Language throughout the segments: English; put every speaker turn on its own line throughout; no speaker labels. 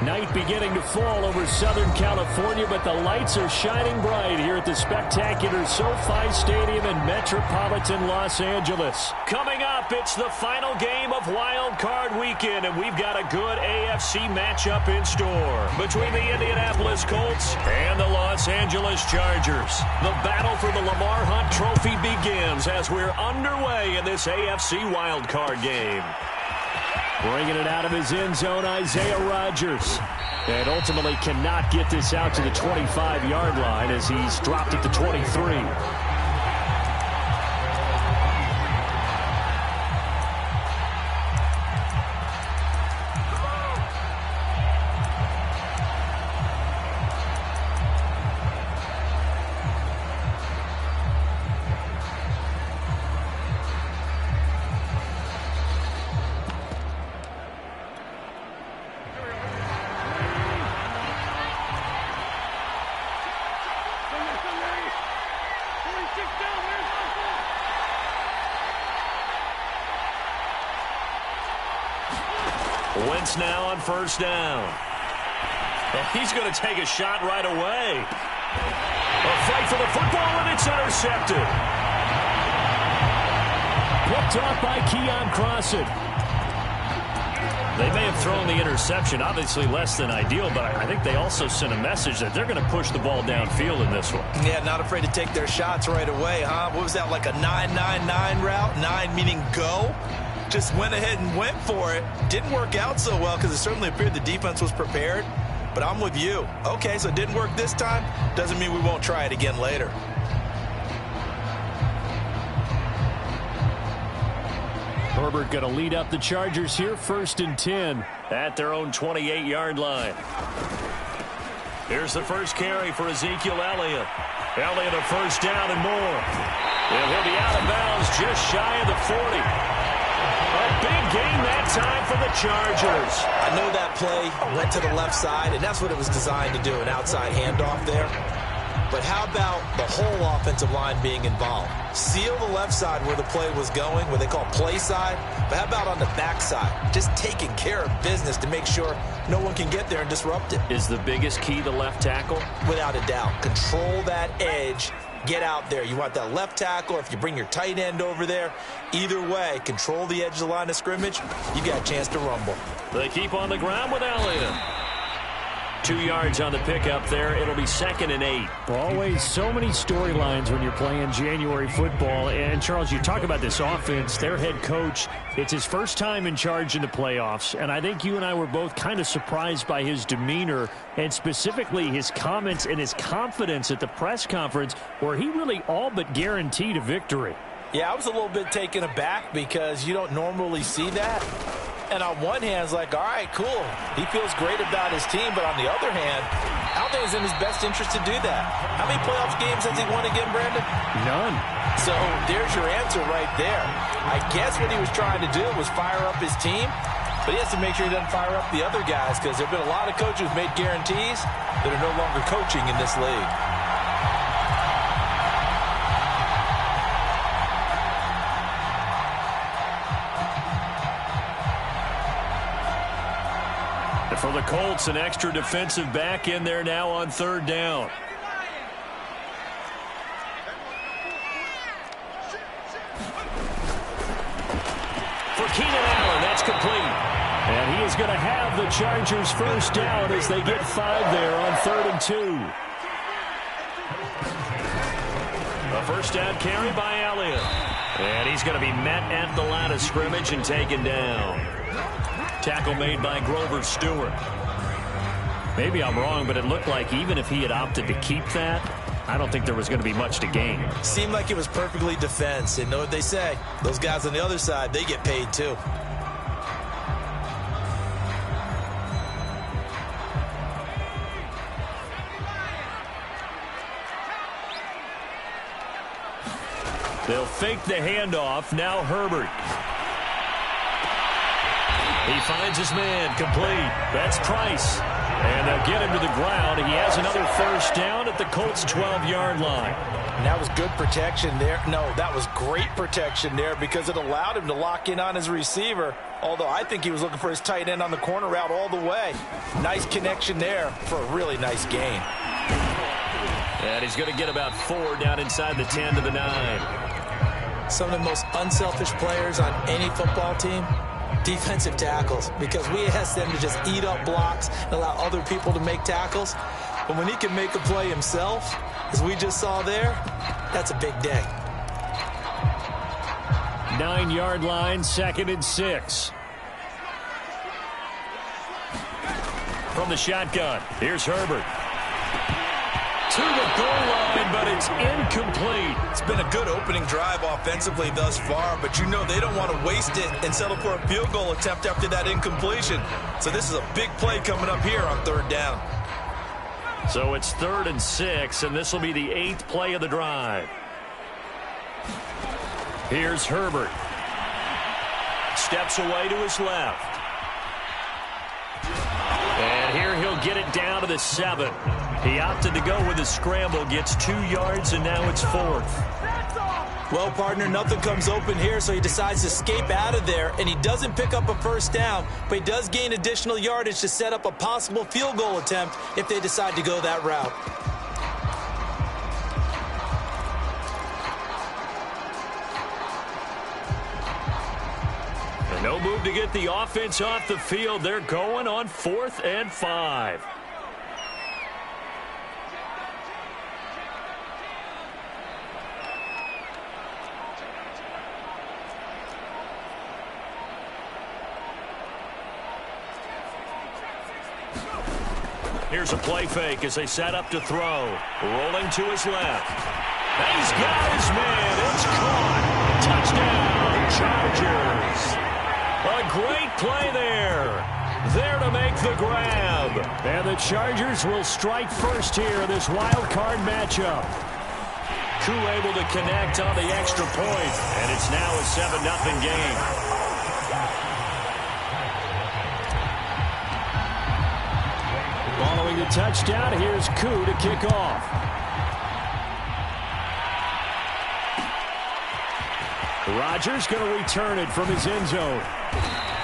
Night beginning to fall over Southern California, but the lights are shining bright here at the spectacular SoFi Stadium in metropolitan Los Angeles. Coming up, it's the final game of Wild Card Weekend, and we've got a good AFC matchup in store between the Indianapolis Colts and the Los Angeles Chargers. The battle for the Lamar Hunt Trophy begins as we're underway in this AFC Wild Card game. Bringing it out of his end zone, Isaiah Rodgers. And ultimately cannot get this out to the 25-yard line as he's dropped at the 23. Wentz now on first down. And he's going to take a shot right away. A fight for the football, and it's intercepted. Picked off by Keion Crossen. They may have thrown the interception, obviously less than ideal, but I think they also sent a message that they're going to push the ball downfield in this one.
Yeah, not afraid to take their shots right away, huh? What was that, like a 9-9-9 route? 9 meaning go? Just went ahead and went for it. Didn't work out so well because it certainly appeared the defense was prepared. But I'm with you. Okay, so it didn't work this time. Doesn't mean we won't try it again later.
Herbert going to lead up the Chargers here, 1st and 10 at their own 28-yard line. Here's the first carry for Ezekiel Elliott. Elliott a first down and more. And he'll be out of bounds just shy of the 40. A big game that time for the Chargers.
I know that play went to the left side, and that's what it was designed to do, an outside handoff there. But how about the whole offensive line being involved? Seal the left side where the play was going, what they call play side. But how about on the back side? Just taking care of business to make sure no one can get there and disrupt it.
Is the biggest key the left tackle?
Without a doubt. Control that edge. Get out there. You want that left tackle, or if you bring your tight end over there, either way, control the edge of the line of scrimmage, you got a chance to rumble.
They keep on the ground with Elliott. 2 yards on the pickup there. It'll be 2nd and 8. Always so many storylines when you're playing January football. And, Charles, you talk about this offense, their head coach, it's his first time in charge in the playoffs. And I think you and I were both kind of surprised by his demeanor and specifically his comments and his confidence at the press conference where he really all but guaranteed a victory.
Yeah, I was a little bit taken aback because you don't normally see that. And on one hand, it's like, all right, cool. He feels great about his team. But on the other hand, I don't think it's in his best interest to do that. How many playoff games has he won again, Brandon?
None.
So there's your answer right there. I guess what he was trying to do was fire up his team. But he has to make sure he doesn't fire up the other guys because there have been a lot of coaches who've made guarantees that are no longer coaching in this league.
For the Colts, an extra defensive back in there now on 3rd down. For Keenan Allen, that's complete. And he is going to have the Chargers first down as they get 5 there on 3rd and 2. A first down carry by Elliott. And he's going to be met at the line of scrimmage and taken down. Tackle made by Grover Stewart. Maybe I'm wrong, but it looked like even if he had opted to keep that, I don't think there was going to be much to gain.
Seemed like it was perfectly defense. And know what they say? Those guys on the other side, they get paid too.
They'll fake the handoff. Now Herbert. He finds his man, complete. That's Price. And they'll get him to the ground. He has another first down at the Colts' 12-yard line.
And that was good protection there. No, that was great protection there because it allowed him to lock in on his receiver, although I think he was looking for his tight end on the corner route all the way. Nice connection there for a really nice gain.
And he's going to get about 4 down inside the 10 to the 9.
Some of the most unselfish players on any football team, defensive tackles, because we ask them to just eat up blocks and allow other people to make tackles. But when he can make a play himself, as we just saw there, that's a big day.
9-yard line, 2nd and 6. From the shotgun, here's Herbert. To the goal line, but it's incomplete.
It's been a good opening drive offensively thus far, but you know they don't want to waste it and settle for a field goal attempt after that incompletion. So this is a big play coming up here on 3rd down.
So it's 3rd and 6, and this will be the 8th play of the drive. Here's Herbert. Steps away to his left. And here he'll get it down to the 7. He opted to go with a scramble, gets 2 yards, and now it's 4th.
Well, partner, nothing comes open here, so he decides to escape out of there, and he doesn't pick up a 1st down, but he does gain additional yardage to set up a possible field goal attempt if they decide to go that route.
And no move to get the offense off the field. They're going on 4th and 5. Here's a play fake as they set up to throw. Rolling to his left. He's got his man. It's caught. Touchdown, Chargers. A great play there. There to make the grab. And the Chargers will strike first here in this wild card matchup. Koo able to connect on the extra point. And it's now a 7-0 game. Following the touchdown, here's Koo to kick off. Rodgers going to return it from his end zone.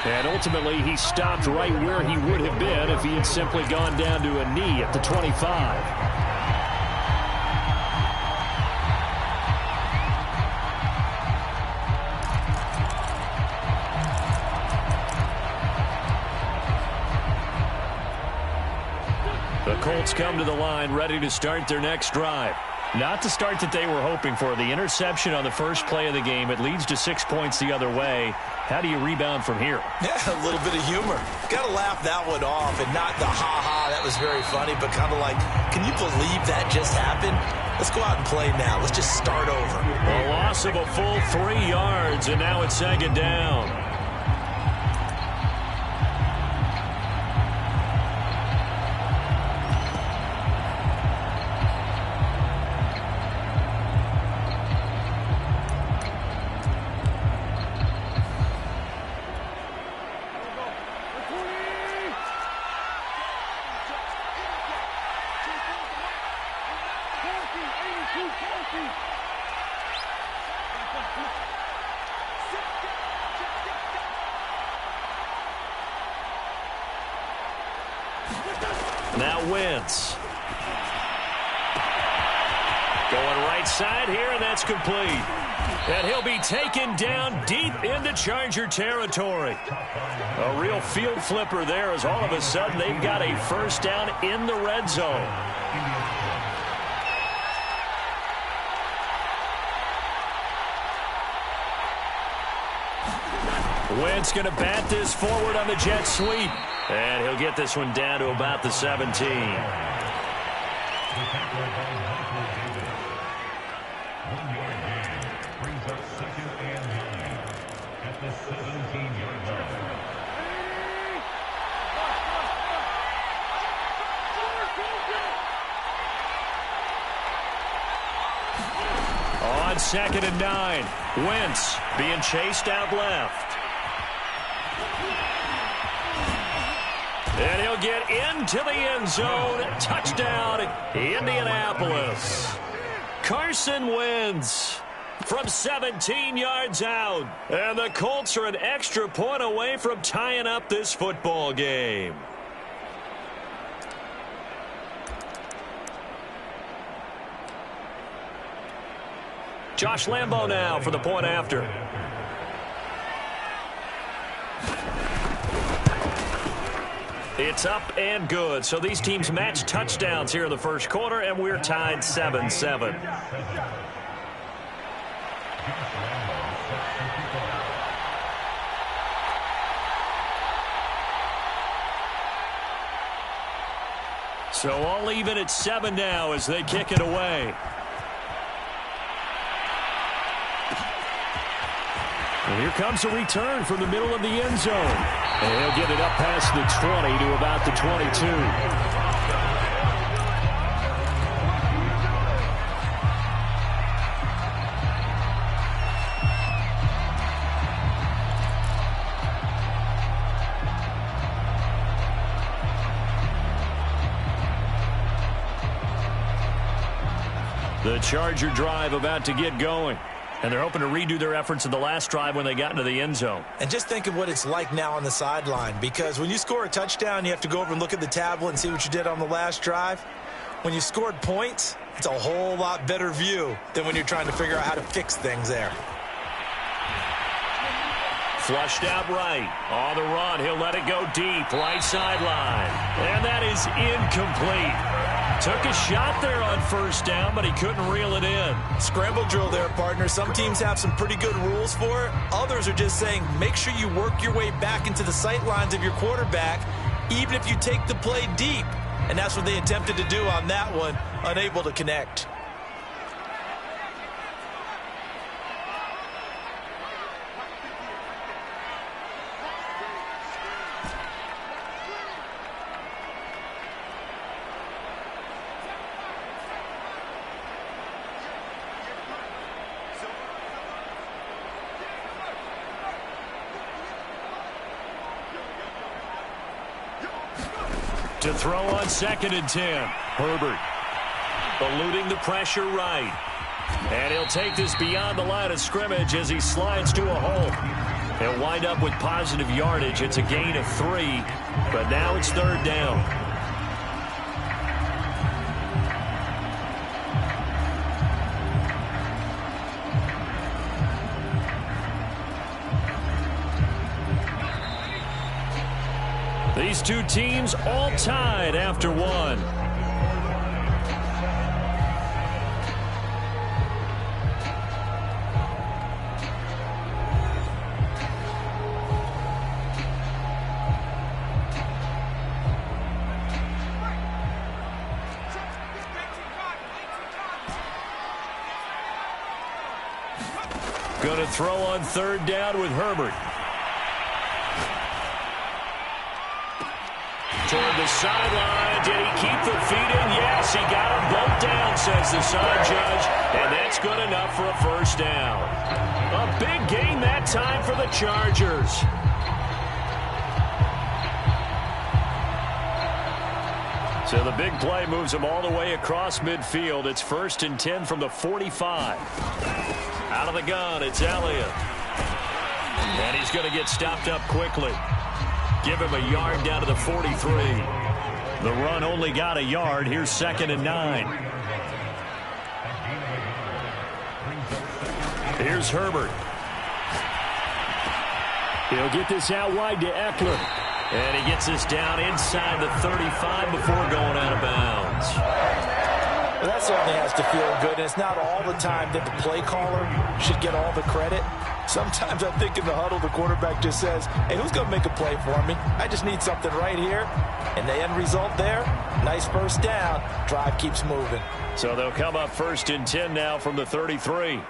And ultimately, he stopped right where he would have been if he had simply gone down to a knee at the 25. The Colts come to the line ready to start their next drive. Not the start that they were hoping for. The interception on the first play of the game. It leads to 6 points the other way. How do you rebound from here?
Yeah, a little bit of humor. Got to laugh that one off and not the ha-ha, that was very funny, but kind of like, can you believe that just happened? Let's go out and play now. Let's just start over.
A loss of a full 3 yards, and now it's 2nd down. Now Wentz. Going right side here, and that's complete. And he'll be taken down deep into Charger territory. A real field flipper there as all of a sudden they've got a 1st down in the red zone. Wentz going to bat this forward on the jet sweep. And he'll get this one down to about the 17. On 2nd and 9, Wentz being chased out left. And he'll get into the end zone. Touchdown, Indianapolis. Carson wins from 17 yards out. And the Colts are an extra point away from tying up this football game. Josh Lambo now for the point after. It's up and good. So these teams match touchdowns here in the first quarter, and we're tied 7-7. So all even at 7 now as they kick it away. And here comes a return from the middle of the end zone. And he'll get it up past the 20 to about the 22. The Charger drive about to get going. And they're hoping to redo their efforts in the last drive when they got into the end zone.
And just think of what it's like now on the sideline, because when you score a touchdown, you have to go over and look at the tablet and see what you did on the last drive. When you scored points, it's a whole lot better view than when you're trying to figure out how to fix things there.
Flushed out right. On the run, he'll let it go deep. Right sideline. And that is incomplete. Took a shot there on first down, but he couldn't reel it in.
Scramble drill there, partner. Some teams have some pretty good rules for it. Others are just saying, make sure you work your way back into the sight lines of your quarterback, even if you take the play deep. And that's what they attempted to do on that one, unable to connect.
To throw on 2nd and 10. Herbert eluding the pressure right. And he'll take this beyond the line of scrimmage as he slides to a hole. He'll wind up with positive yardage. It's a gain of 3, but now it's 3rd down. These two teams all tied after one. Going to throw on 3rd down with Herbert. Toward the sideline. Did he keep the feet in? Yes, he got them both down, says the side judge. And that's good enough for a first down. A big gain that time for the Chargers. So the big play moves him all the way across midfield. It's 1st and 10 from the 45. Out of the gun, it's Elliott. And he's going to get stopped up quickly. Give him a yard down to the 43. The run only got a yard. Here's 2nd and 9. Here's Herbert. He'll get this out wide to Eckler. And he gets this down inside the 35 before going out of bounds.
Well, that certainly has to feel good. And it's not all the time that the play caller should get all the credit. Sometimes I think in the huddle, the quarterback just says, hey, who's going to make a play for me? I just need something right here. And the end result there, nice first down. Drive keeps moving.
So they'll come up 1st and 10 now from the 33.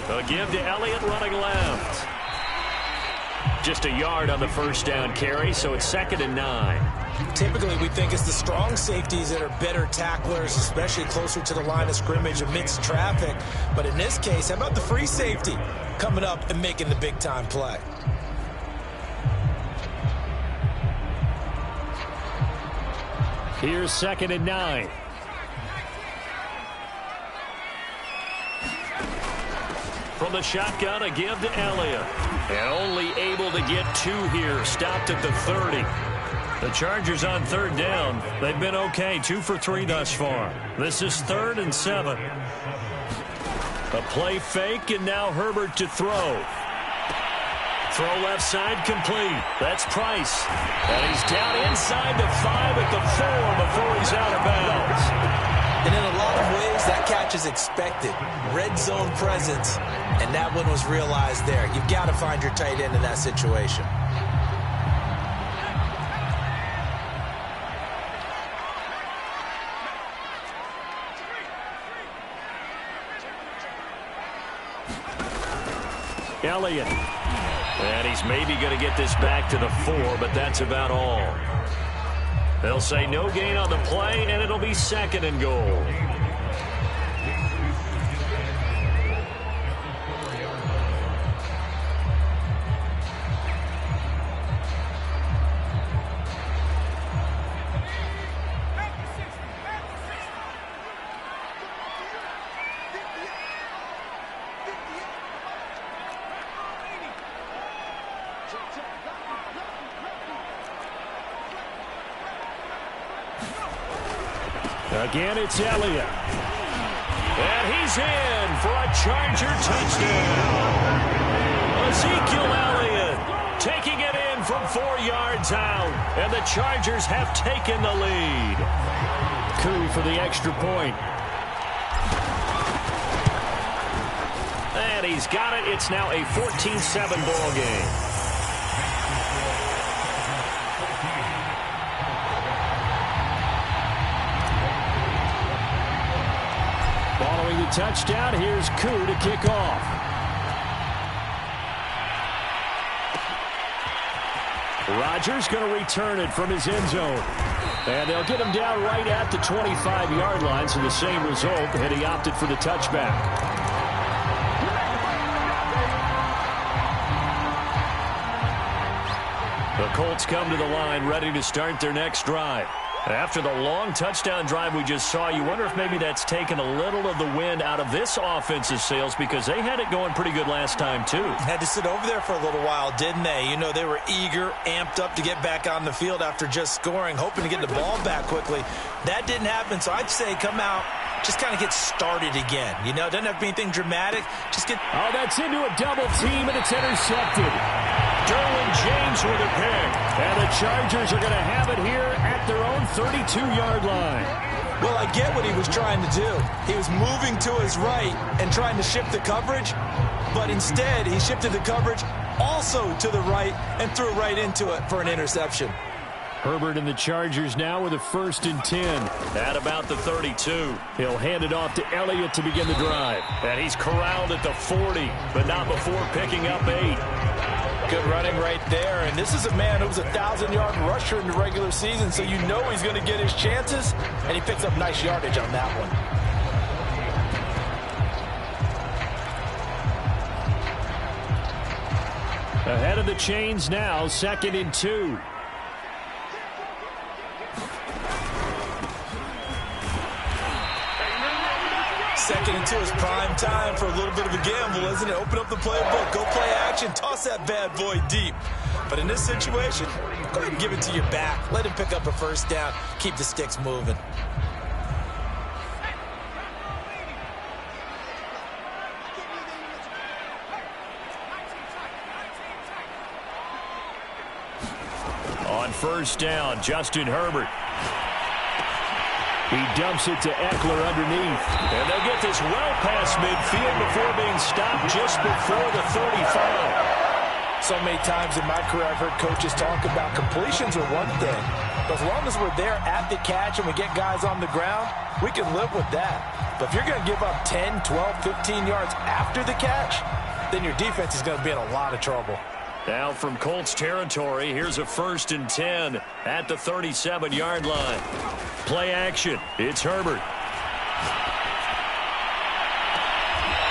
A give to Elliott running left. Just a yard on the first down carry, so it's 2nd and 9.
Typically, we think it's the strong safeties that are better tacklers, especially closer to the line of scrimmage amidst traffic. But in this case, how about the free safety coming up and making the big-time play?
Here's 2nd and 9. From the shotgun, a give to Elliott. And only able to get 2 here. Stopped at the 30. The Chargers on 3rd down. They've been okay. 2 for 3 thus far. This is 3rd and 7. A play fake, and now Herbert to throw. Throw left side complete. That's Price. And he's down inside the 5 at the 4 before he's out of bounds.
And in a lot of ways, that catch is expected. Red zone presence, and that one was realized there. You've got to find your tight end in that situation.
Elliott. And he's maybe going to get this back to the 4, but that's about all. They'll say no gain on the play, and it'll be 2nd and goal. Again, it's Elliott. And he's in for a Charger touchdown. Ezekiel Elliott taking it in from 4 yards out. And the Chargers have taken the lead. Koo for the extra point. And he's got it. It's now a 14-7 ball game. Following the touchdown, here's Koo to kick off. Rodgers going to return it from his end zone. And they'll get him down right at the 25-yard line, so the same result, and he opted for the touchback. The Colts come to the line, ready to start their next drive. After the long touchdown drive we just saw, you wonder if maybe that's taken a little of the wind out of this offense's sails, because they had it going pretty good last time, too.
Had to sit over there for a little while, didn't they? You know, they were eager, amped up to get back on the field after just scoring, hoping to get the ball back quickly. That didn't happen, so I'd say come out, just kind of get started again. You know, it doesn't have to be anything dramatic. Just get...
Oh, that's into a double team, and it's intercepted. Derwin James with a pick. And the Chargers are going to have it here at their own 32-yard line.
Well, I get what he was trying to do. He was moving to his right and trying to shift the coverage, but instead he shifted the coverage also to the right and threw right into it for an interception.
Herbert and the Chargers now with a 1st and 10 at about the 32. He'll hand it off to Elliott to begin the drive. And he's corralled at the 40, but not before picking up 8.
Good running right there, and this is a man who was a 1,000-yard rusher in the regular season, so you know he's going to get his chances, and he picks up nice yardage on that one.
Ahead of the chains now, 2nd and 2.
Second and 2 is prime time for a little bit of a gamble, isn't it? Open up the playbook, go play action, toss that bad boy deep. But in this situation, go ahead and give it to your back. Let him pick up a 1st down. Keep the sticks moving.
On 1st down, Justin Herbert. He dumps it to Eckler underneath. And they'll get this well past midfield before being stopped just before the 35.
So many times in my career I've heard coaches talk about completions are one thing. But as long as we're there at the catch and we get guys on the ground, we can live with that. But if you're going to give up 10, 12, 15 yards after the catch, then your defense is going to be in a lot of trouble.
Now from Colts territory, here's a 1st and 10 at the 37-yard line. Play action. It's Herbert.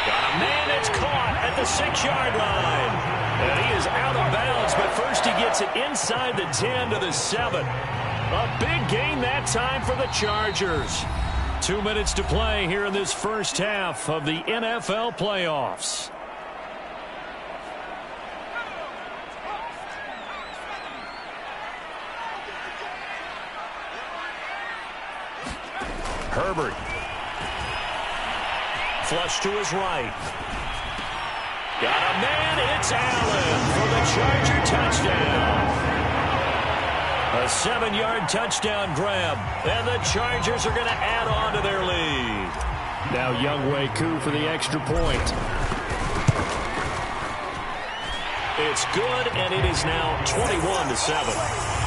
Got a man that's caught at the 6-yard line. And he is out of bounds, but first he gets it inside the 10 to the 7. A big gain that time for the Chargers. 2 minutes to play here in this first half of the NFL playoffs. Herbert. Flush to his right. Got a man. It's Allen for the Charger touchdown. A 7-yard touchdown grab. And the Chargers are going to add on to their lead. Now Younghoe Koo for the extra point. It's good, and it is now 21-7.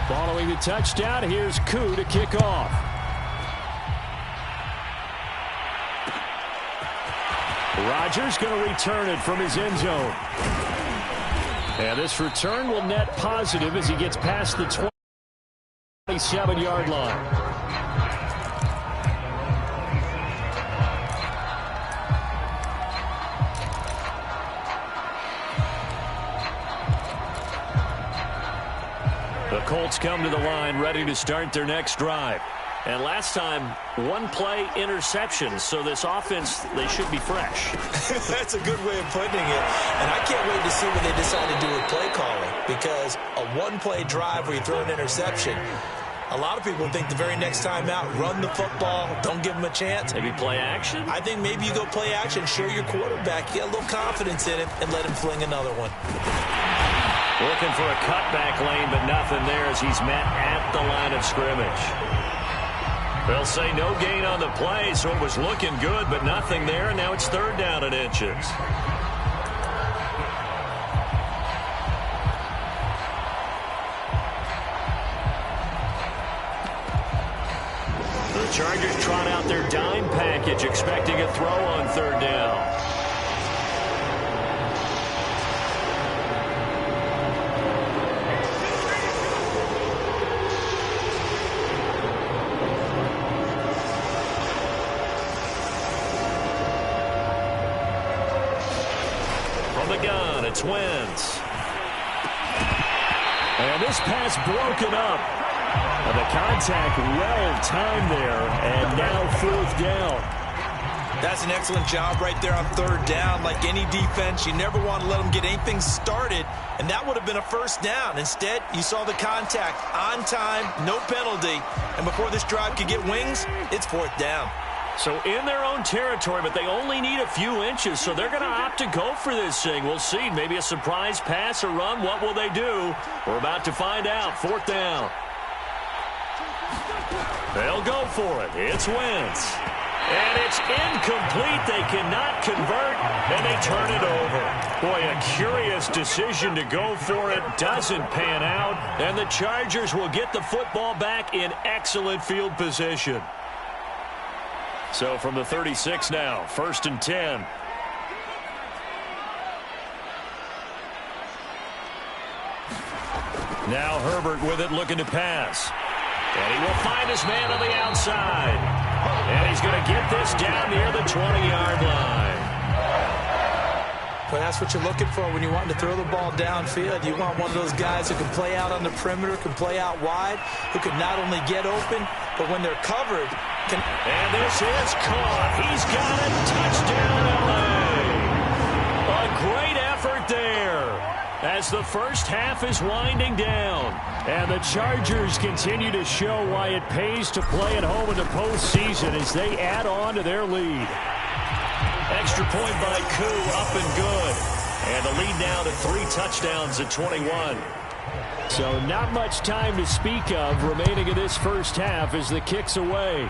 Following the touchdown, here's Koo to kick off. Rodgers going to return it from his end zone. And this return will net positive as he gets past the 27-yard line. The Colts come to the line ready to start their next drive. And last time, one-play interception. So this offense, they should be fresh.
That's a good way of putting it. And I can't wait to see what they decide to do with play calling. Because a one-play drive where you throw an interception, a lot of people think the very next time out, run the football, don't give them a chance.
Maybe play action?
I think maybe you go play action, show your quarterback, get a little confidence in him, and let him fling another one.
Looking for a cutback lane, but nothing there as he's met at the line of scrimmage. They'll say no gain on the play, so it was looking good, but nothing there, and now it's third down and inches. The Chargers trot out their dime package, expecting a throw on third down. It's Wentz. And this pass broken up. And the contact well timed there. And now fourth down.
That's an excellent job right there on third down. Like any defense, you never want to let them get anything started. And that would have been a first down. Instead, you saw the contact on time, no penalty. And before this drive could get wings, it's fourth down.
So in their own territory, but they only need a few inches, so they're going to opt to go for this thing. We'll see. Maybe a surprise pass or run. What will they do? We're about to find out. Fourth down. They'll go for it. It's Wentz. And it's incomplete. They cannot convert, and they turn it over. Boy, a curious decision to go for it. Doesn't pan out, and the Chargers will get the football back in excellent field position. So from the 36 now, 1st and 10. Now Herbert with it, looking to pass. And he will find his man on the outside. And he's going to get this down near the 20-yard line.
Well, that's what you're looking for when you want to throw the ball downfield. You want one of those guys who can play out on the perimeter, can play out wide, who can not only get open, but when they're covered, can...
And this is caught. He's got it. Touchdown, L.A. A great effort there as the first half is winding down. And the Chargers continue to show why it pays to play at home in the postseason as they add on to their lead. Extra point by Koo, up and good. And the lead now to 3 touchdowns at 21. So not much time to speak of remaining in this first half as the kick's away.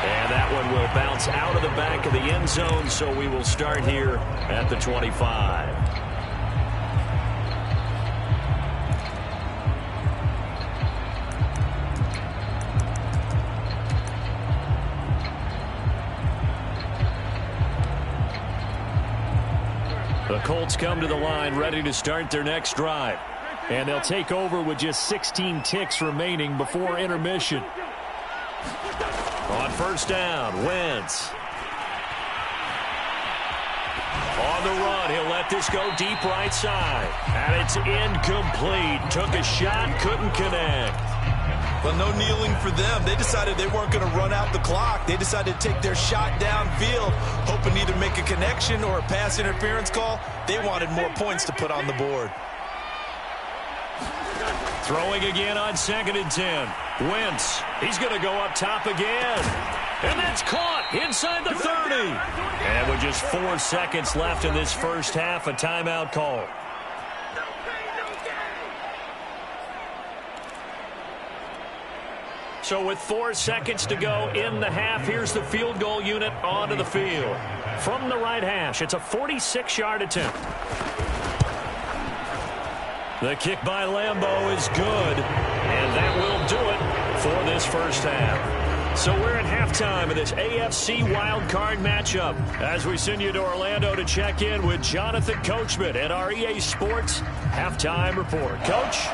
And that one will bounce out of the back of the end zone, so we will start here at the 25. The Colts come to the line ready to start their next drive. And they'll take over with just 16 ticks remaining before intermission. On first down, Wentz. On the run, he'll let this go deep right side. And it's incomplete. Took a shot, couldn't connect.
Well, no kneeling for them. They decided they weren't going to run out the clock. They decided to take their shot downfield, hoping either make a connection or a pass interference call. They wanted more points to put on the board.
Throwing again on 2nd and 10. Wentz, he's going to go up top again. And that's caught inside the 30. And with just 4 seconds left in this first half, a timeout call. So with 4 seconds to go in the half, here's the field goal unit onto the field. From the right hash, it's a 46-yard attempt. The kick by Lambeau is good, and that will do it for this first half. So we're at halftime of this AFC wildcard matchup as we send you to Orlando to check in with Jonathan Coachman at our EA Sports Halftime Report. Coach?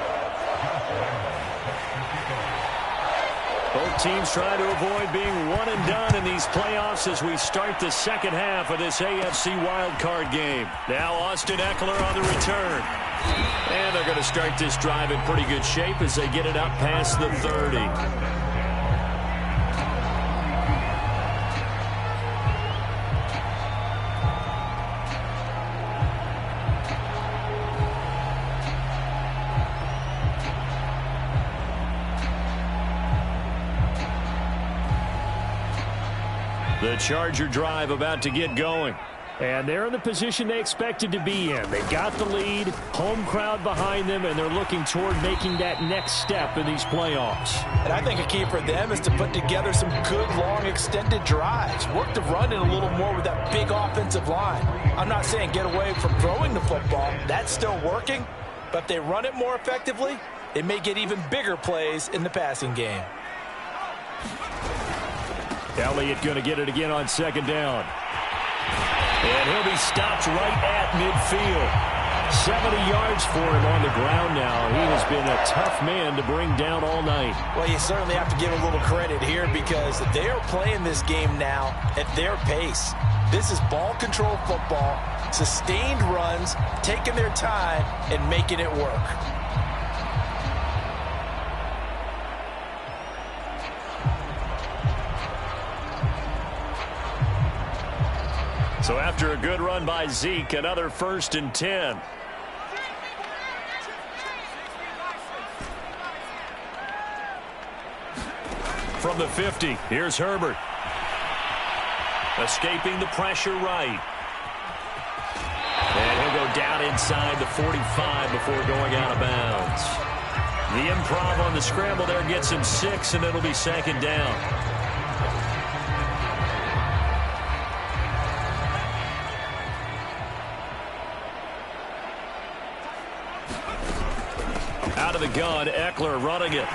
Both teams trying to avoid being one and done in these playoffs as we start the second half of this AFC wildcard game. Now Austin Eckler on the return. And they're going to start this drive in pretty good shape as they get it up past the 30. The Charger drive about to get going. And they're in the position they expected to be in. They've got the lead, home crowd behind them, and they're looking toward making that next step in these playoffs.
And I think a key for them is to put together some good, long, extended drives. Work the run in a little more with that big offensive line. I'm not saying get away from throwing the football. That's still working. But if they run it more effectively, it may get even bigger plays in the passing game.
Elliott going to get it again on 2nd down. And he'll be stopped right at midfield. 70 yards for him on the ground now. He has been a tough man to bring down all night.
Well, you certainly have to give a little credit here because they are playing this game now at their pace. This is ball control football, sustained runs, taking their time, and making it work.
So after a good run by Zeke, another 1st and 10. From the 50, here's Herbert. Escaping the pressure right. And he'll go down inside the 45 before going out of bounds. The improv on the scramble there gets him 6, and it'll be 2nd down. Out of the gun, Eckler running it.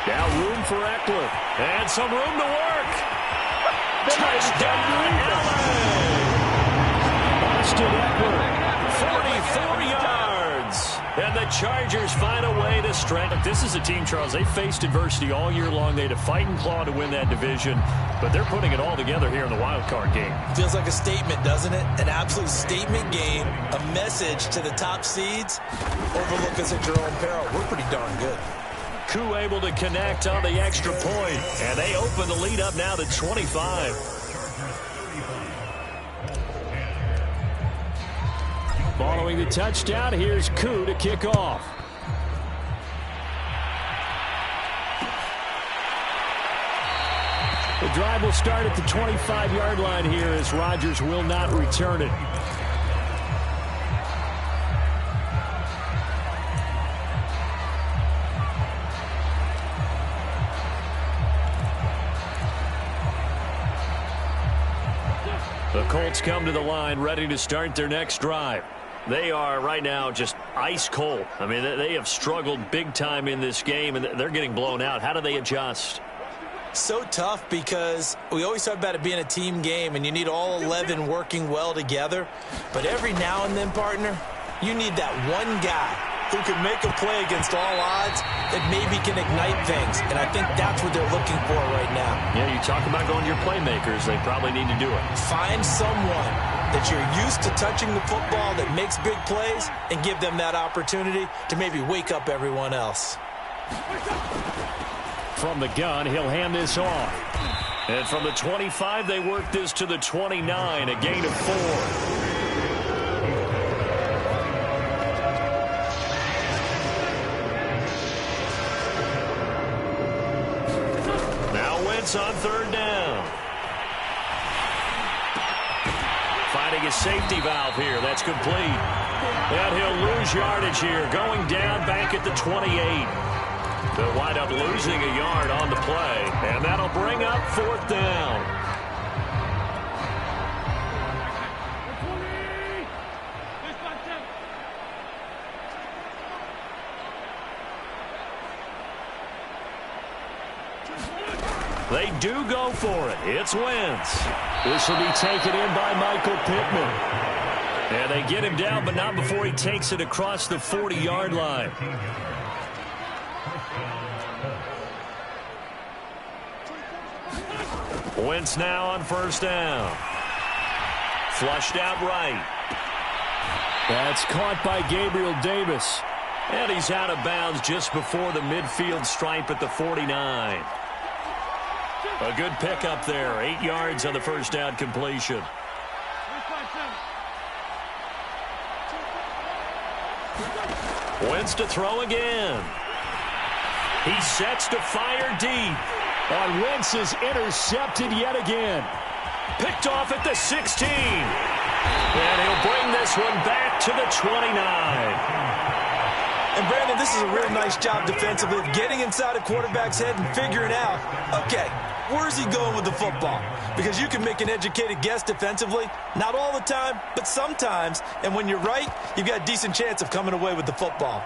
Now room for Eckler. And some room to work. Touchdown, Allen! Austin Eckler, 44 yards. And the Chargers find a way to strengthen. This is a team, Charles, they faced adversity all year long. They had to fight and claw to win that division. But they're putting it all together here in the wild card game.
Feels like a statement, doesn't it? An absolute statement game. A message to the top seeds. Overlook us at your own peril. We're pretty darn good.
Koo able to connect on the extra point. And they open the lead up now to 25. Following the touchdown, here's Koo to kick off. The drive will start at the 25-yard line here as Rodgers will not return it. The Colts come to the line ready to start their next drive. They are right now just ice cold. I mean, they have struggled big time in this game, and they're getting blown out. How do they adjust?
So tough because we always talk about it being a team game, and you need all 11 working well together. But every now and then, partner, you need that one guy who can make a play against all odds that maybe can ignite things. And I think that's what they're looking for right now.
Yeah, you talk about going to your playmakers. They probably need to do it.
Find someone that you're used to touching the football that makes big plays and give them that opportunity to maybe wake up everyone else.
From the gun, he'll hand this off. And from the 25, they work this to the 29, a gain of 4. Now Wentz on third down. Finding a safety valve here. That's complete. And he'll lose yardage here. Going down back at the 28. They'll wind up losing a yard on the play. And that'll bring up fourth down. They do go for it. It's Wentz. This will be taken in by Michael Pittman. And they get him down, but not before he takes it across the 40-yard line. Wentz now on first down. Flushed out right. That's caught by Gabriel Davis. And he's out of bounds just before the midfield stripe at the 49. A good pickup there. 8 yards on the first down completion. Wentz to throw again. He sets to fire deep. And Wentz is intercepted yet again. Picked off at the 16. And he'll bring this one back to the 29.
And Brandon, this is a real nice job defensively of getting inside a quarterback's head and figuring out, okay, where's he going with the football? Because you can make an educated guess defensively. Not all the time, but sometimes. And when you're right, you've got a decent chance of coming away with the football.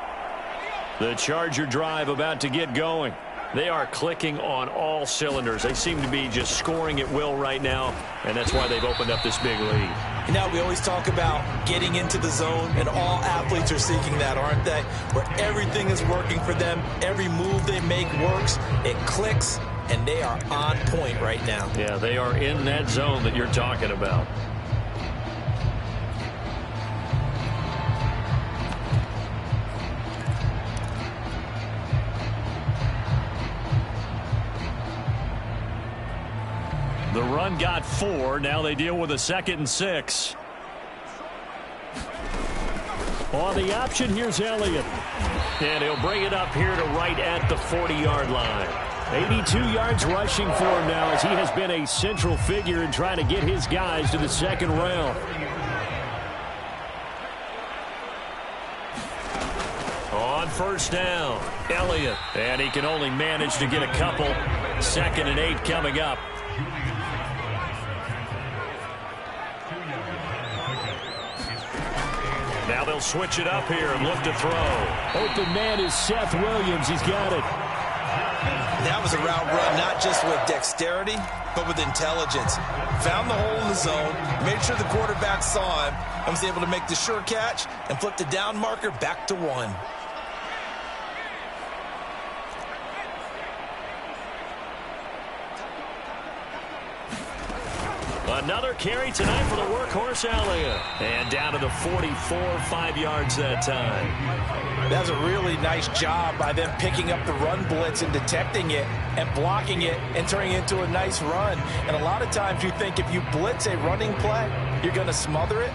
The Charger drive about to get going. They are clicking on all cylinders. They seem to be just scoring at will right now, and that's why they've opened up this big lead.
You know, we always talk about getting into the zone, and all athletes are seeking that, aren't they? Where everything is working for them, every move they make works, it clicks, and they are on point right now.
Yeah, they are in that zone that you're talking about. The run got 4. Now they deal with a 2nd and 6. On the option, here's Elliott. And he'll bring it up here to right at the 40-yard line. 82 yards rushing for him now as he has been a central figure in trying to get his guys to the second round. On first down, Elliott. And he can only manage to get a couple. 2nd and 8 coming up. Now they'll switch it up here and look to throw. Open man is Seth Williams. He's got it.
That was a route run, not just with dexterity, but with intelligence. Found the hole in the zone, made sure the quarterback saw him, and was able to make the sure catch and flip the down marker back to 1.
Another carry tonight for the workhorse Elliott. And down to the 44, 5 yards that time.
That's a really nice job by them picking up the run blitz and detecting it and blocking it and turning it into a nice run. And a lot of times you think if you blitz a running play, you're going to smother it.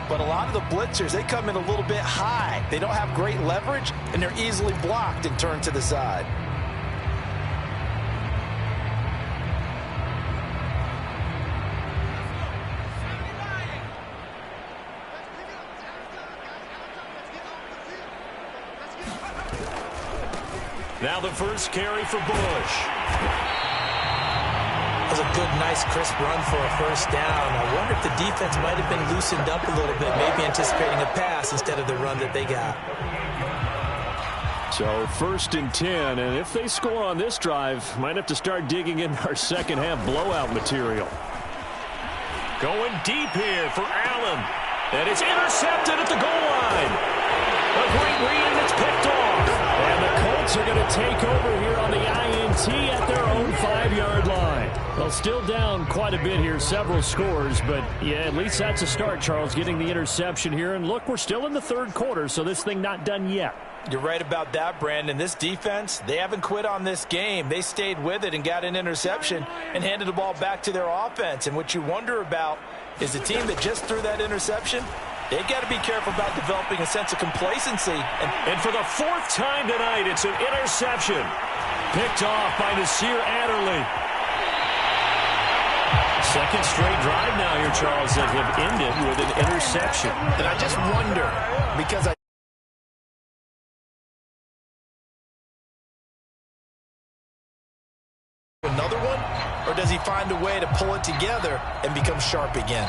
But a lot of the blitzers, they come in a little bit high. They don't have great leverage, and they're easily blocked and turned to the side.
Now the first carry for Bush.
That was a good, nice, crisp run for a first down. I wonder if the defense might have been loosened up a little bit, maybe anticipating a pass instead of the run that they got.
So 1st and 10, and if they score on this drive, might have to start digging in our second half blowout material. Going deep here for Allen. And it's intercepted at the goal line. A great read, and it's picked off. And the Colts are going to take over here on the INT at their own 5-yard line. Well, still down quite a bit here, several scores, but yeah, at least that's a start, Charles, getting the interception here. And look, we're still in the third quarter, so this thing not done yet.
You're right about that, Brandon. This defense, they haven't quit on this game. They stayed with it and got an interception and handed the ball back to their offense. And what you wonder about is the team that just threw that interception, they've got to be careful about developing a sense of complacency.
And for the 4th time tonight, it's an interception. Picked off by Nasir Adderley. Second straight drive now here, Charles, that have ended with an interception.
And I just wonder, because another one, or does he find a way to pull it together and become sharp again?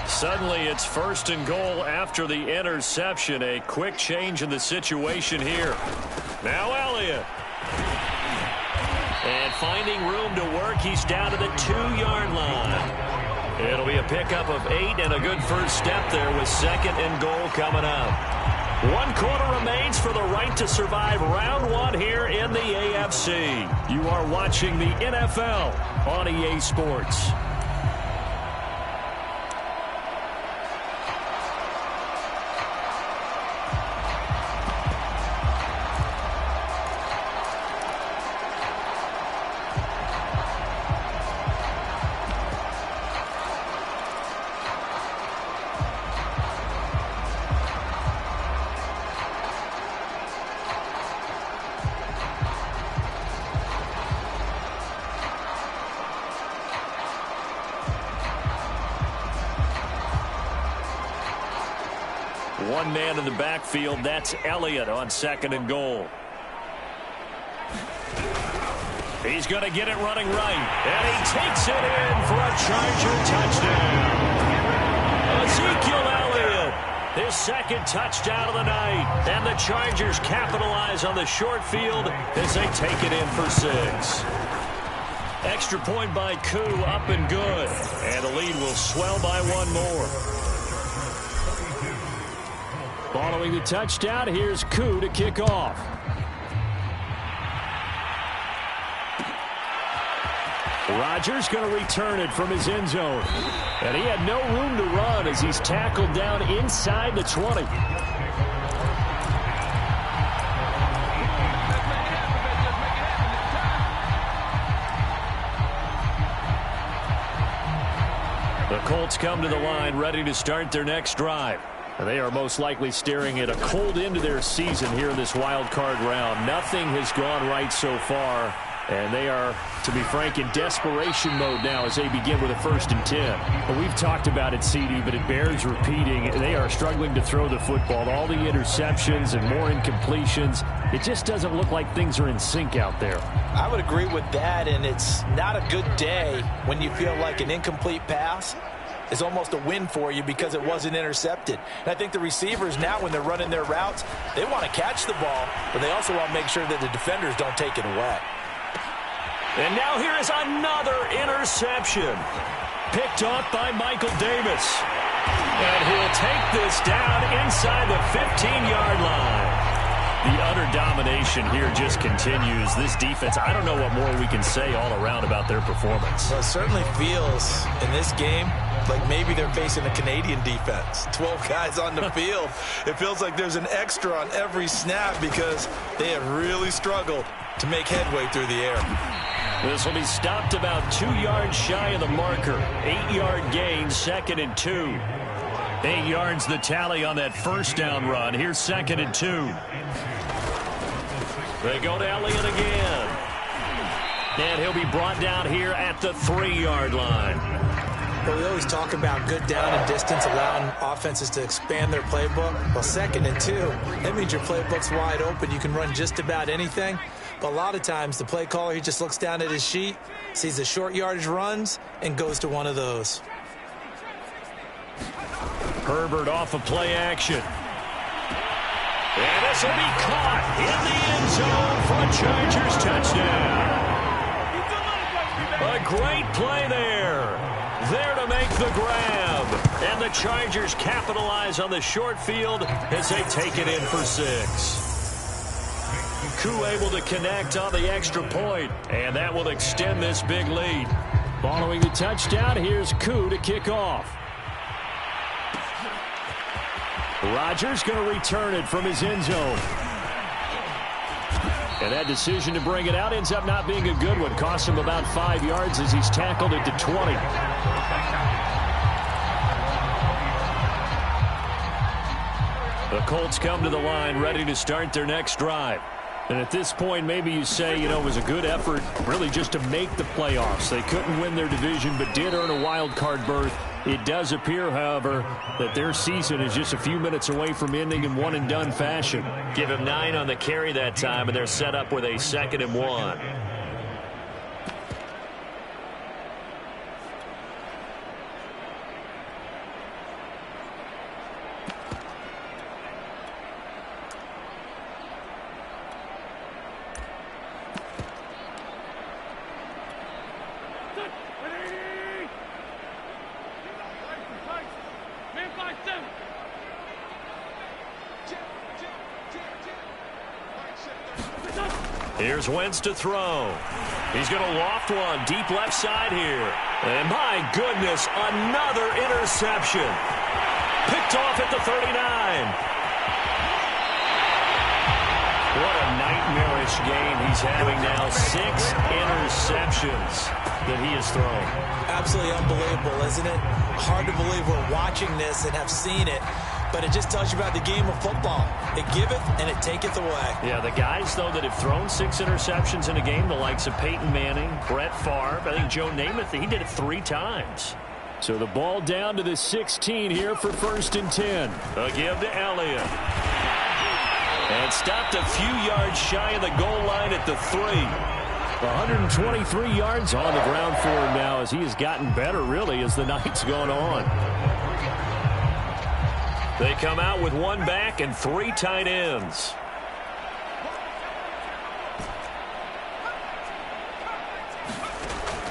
Suddenly, it's 1st and goal after the interception. A quick change in the situation here. Now Elliott. And finding room to work, he's down to the 2-yard line. It'll be a pickup of 8 and a good first step there with 2nd and goal coming up. 1 quarter remains for the right to survive round 1 here in the AFC. You are watching the NFL on EA Sports. One man in the backfield, that's Elliott on 2nd and goal. He's going to get it running right, and he takes it in for a Charger touchdown. Ezekiel Elliott, his 2nd touchdown of the night, and the Chargers capitalize on the short field as they take it in for 6. Extra point by Koo, up and good, and the lead will swell by 1 more. Following the touchdown, here's Koo to kick off. Rodgers going to return it from his end zone. And he had no room to run as he's tackled down inside the 20. The Colts come to the line ready to start their next drive. They are most likely staring at a cold end to their season here in this wild card round. Nothing has gone right so far, and they are, to be frank, in desperation mode now as they begin with a 1st and 10. Well, we've talked about it, CD, but it bears repeating. They are struggling to throw the football. All the interceptions and more incompletions. It just doesn't look like things are in sync out there.
I would agree with that, and it's not a good day when you feel like an incomplete pass is almost a win for you because it wasn't intercepted. And I think the receivers now, when they're running their routes, they want to catch the ball, but they also want to make sure that the defenders don't take it away.
And now here is another interception. Picked off by Michael Davis. And he'll take this down inside the 15-yard line. The utter domination here just continues. This defense, I don't know what more we can say all around about their performance.
Well, it certainly feels in this game like maybe they're facing a Canadian defense. 12 guys on the field. It feels like there's an extra on every snap because they have really struggled to make headway through the air.
This will be stopped about 2 yards shy of the marker. 8-yard gain, 2nd and 2. 8 yards the tally on that first down run. Here's 2nd and 2. They go to Elliott again. And he'll be brought down here at the 3-yard line.
Well, we always talk about good down and distance, allowing offenses to expand their playbook. Well, 2nd and 2, that means your playbook's wide open. You can run just about anything. But a lot of times the play caller, he just looks down at his sheet, sees the short yardage runs, and goes to one of those.
Herbert off of play action. And this will be caught in the end zone for a Chargers touchdown. A great play there. There to make the grab. And the Chargers capitalize on the short field as they take it in for 6. Koo able to connect on the extra point, and that will extend this big lead. Following the touchdown, here's Koo to kick off. Rodgers going to return it from his end zone. And that decision to bring it out ends up not being a good one. Cost him about 5 yards as he's tackled it to 20. The Colts come to the line ready to start their next drive. And at this point, maybe you say, it was a good effort really just to make the playoffs. They couldn't win their division but did earn a wild card berth. It does appear, however, that their season is just a few minutes away from ending in one-and-done fashion. Give him 9 on the carry that time, and they're set up with a 2nd and 1. Here's Wentz to throw. He's going to loft one deep left side here. And my goodness, another interception. Picked off at the 39. What a nightmarish game he's having now. 6 interceptions that he has thrown.
Absolutely unbelievable, isn't it? Hard to believe we're watching this and have seen it. But it just tells you about the game of football. It giveth and it taketh away.
Yeah, the guys, though, that have thrown 6 interceptions in a game, the likes of Peyton Manning, Brett Favre, I think Joe Namath, he did it 3 times. So the ball down to the 16 here for 1st and 10. A give to Elliott. And stopped a few yards shy of the goal line at the 3. 123 yards on the ground for him now as he has gotten better, really, as the night's gone on. They come out with 1 back and 3 tight ends.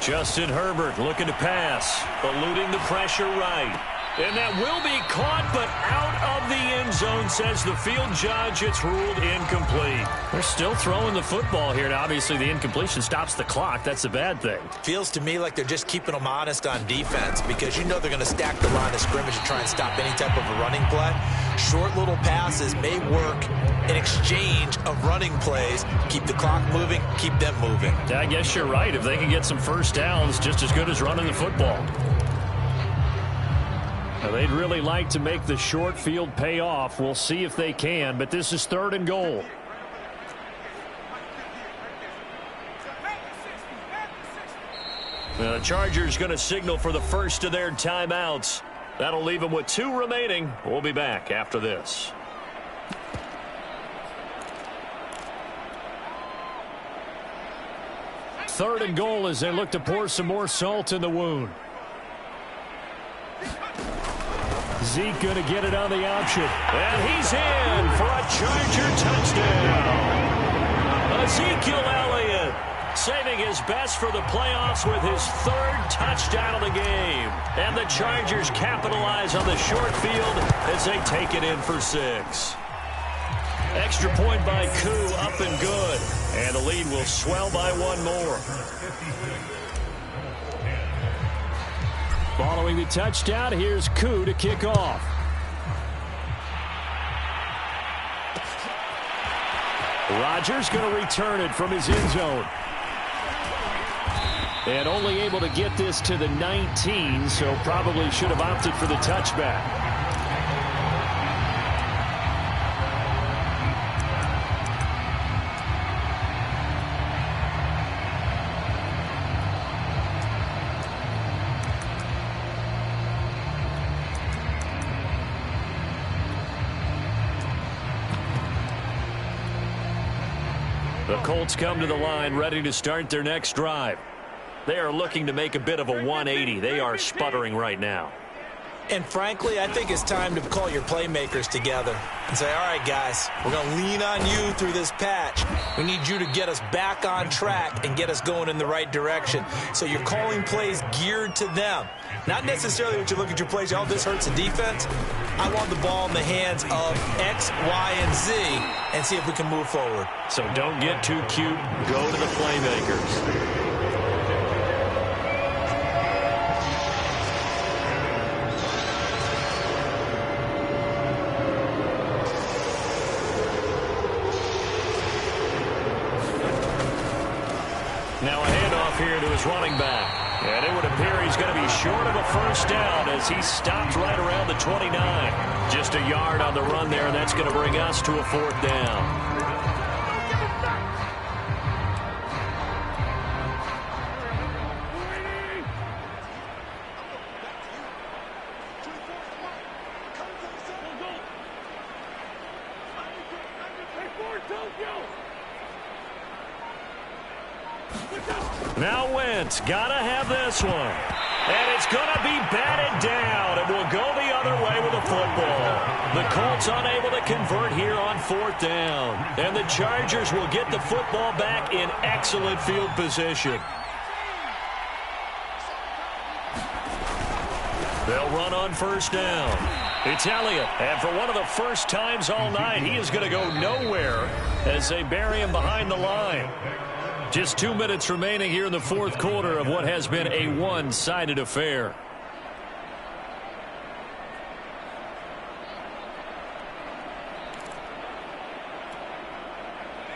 Justin Herbert looking to pass, eluding the pressure right. And that will be caught, but out of the end zone, says the field judge. It's ruled incomplete. They're still throwing the football here. Now, obviously, the incompletion stops the clock. That's the bad thing.
Feels to me like they're just keeping them honest on defense because they're going to stack the line of scrimmage and try and stop any type of a running play. Short little passes may work in exchange of running plays. Keep the clock moving, keep them moving.
Yeah, I guess you're right. If they can get some first downs, just as good as running the football. Now, they'd really like to make the short field pay off. We'll see if they can, but this is 3rd and goal. The Chargers going to signal for the first of their timeouts. That'll leave them with 2 remaining. We'll be back after this. Third and goal as they look to pour some more salt in the wound. Zeke going to get it on the option. And he's in for a Charger touchdown. Ezekiel Elliott saving his best for the playoffs with his 3rd touchdown of the game. And the Chargers capitalize on the short field as they take it in for 6. Extra point by Koo, up and good. And the lead will swell by 1 more. Following the touchdown, here's Koo to kick off. Rodgers going to return it from his end zone. And only able to get this to the 19, so probably should have opted for the touchback. The Colts come to the line ready to start their next drive. They are looking to make a bit of a 180. They are sputtering right now.
And frankly, I think it's time to call your playmakers together and say, all right, guys, we're going to lean on you through this patch. We need you to get us back on track and get us going in the right direction. So you're calling plays geared to them. Not necessarily what you look at your plays, oh, this hurts the defense. I want the ball in the hands of X, Y, and Z and see if we can move forward.
So don't get too cute. Go to the playmakers. Now a handoff here to his running back. And it would appear he's going to be short of a first down as he stops right around the 29. Just a yard on the run there, and that's going to bring us to a fourth down. Now Wentz, gotta have this one. And it's gonna be batted down, and we'll go the other way with the football. The Colts unable to convert here on fourth down. And the Chargers will get the football back in excellent field position. They'll run on first down. It's Elliott, and for one of the first times all night, he is gonna go nowhere as they bury him behind the line. Just 2 minutes remaining here in the fourth quarter of what has been a one-sided affair.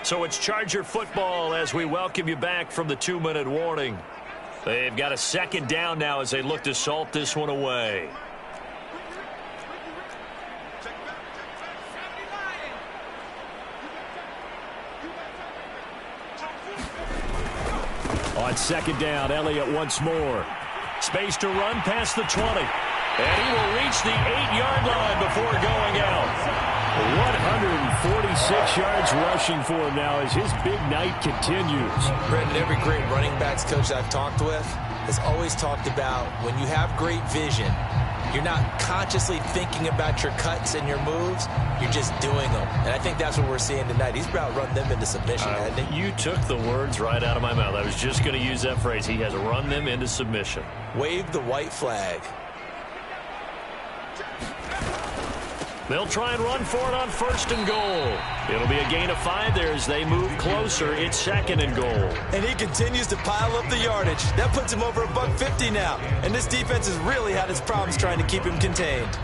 So it's Charger football as we welcome you back from the 2-minute warning. They've got a second down now as they look to salt this one away. On second down, Elliott once more. Space to run past the 20. And he will reach the 8-yard line before going out. 146 yards rushing for him now as his big night continues.
Brendan, every great running backs coach I've talked with has always talked about when you have great vision, you're not consciously thinking about your cuts and your moves. You're just doing them. And I think that's what we're seeing tonight. He's about run them into submission, hasn't he?
You took the words right out of my mouth. I was just going to use that phrase. He has run them into submission.
Wave the white flag.
They'll try and run for it on first and goal. It'll be a gain of 5 there as they move closer. It's second and goal.
And he continues to pile up the yardage. That puts him over $150 now. And this defense has really had its problems trying to keep him contained.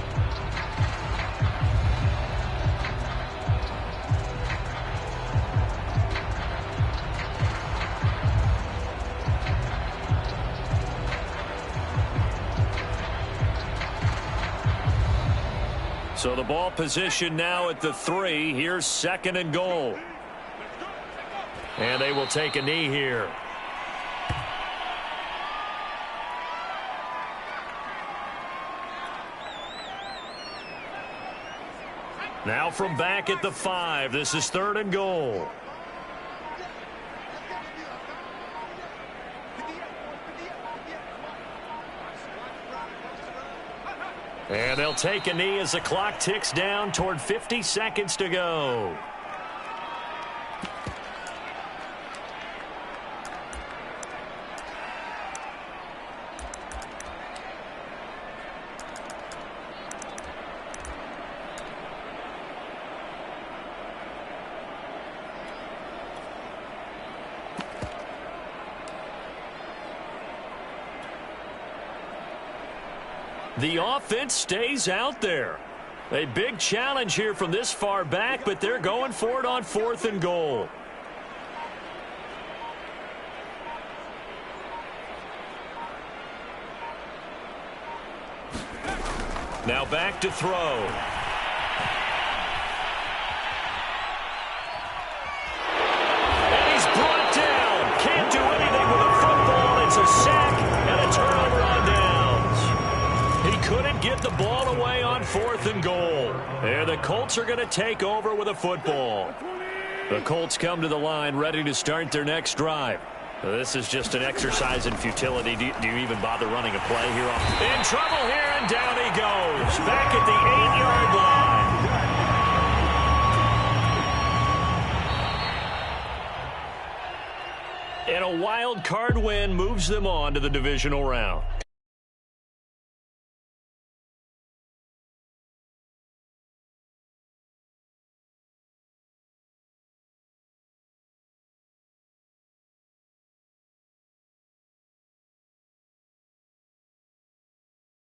So the ball position now at the 3. Here's second and goal. And they will take a knee here. Now from back at the 5. This is third and goal. And they'll take a knee as the clock ticks down toward 50 seconds to go. The offense stays out there. A big challenge here from this far back, but they're going for it on fourth and goal. Now back to throw. And he's brought down. Can't do anything with the football. It's a sack and a turnover on downs. He couldn't get the ball away on fourth and goal. And the Colts are going to take over with a football. The Colts come to the line ready to start their next drive. This is just an exercise in futility. Do you even bother running a play here? In trouble here, and down he goes. Back at the 8-yard line. And a wild card win moves them on to the divisional round.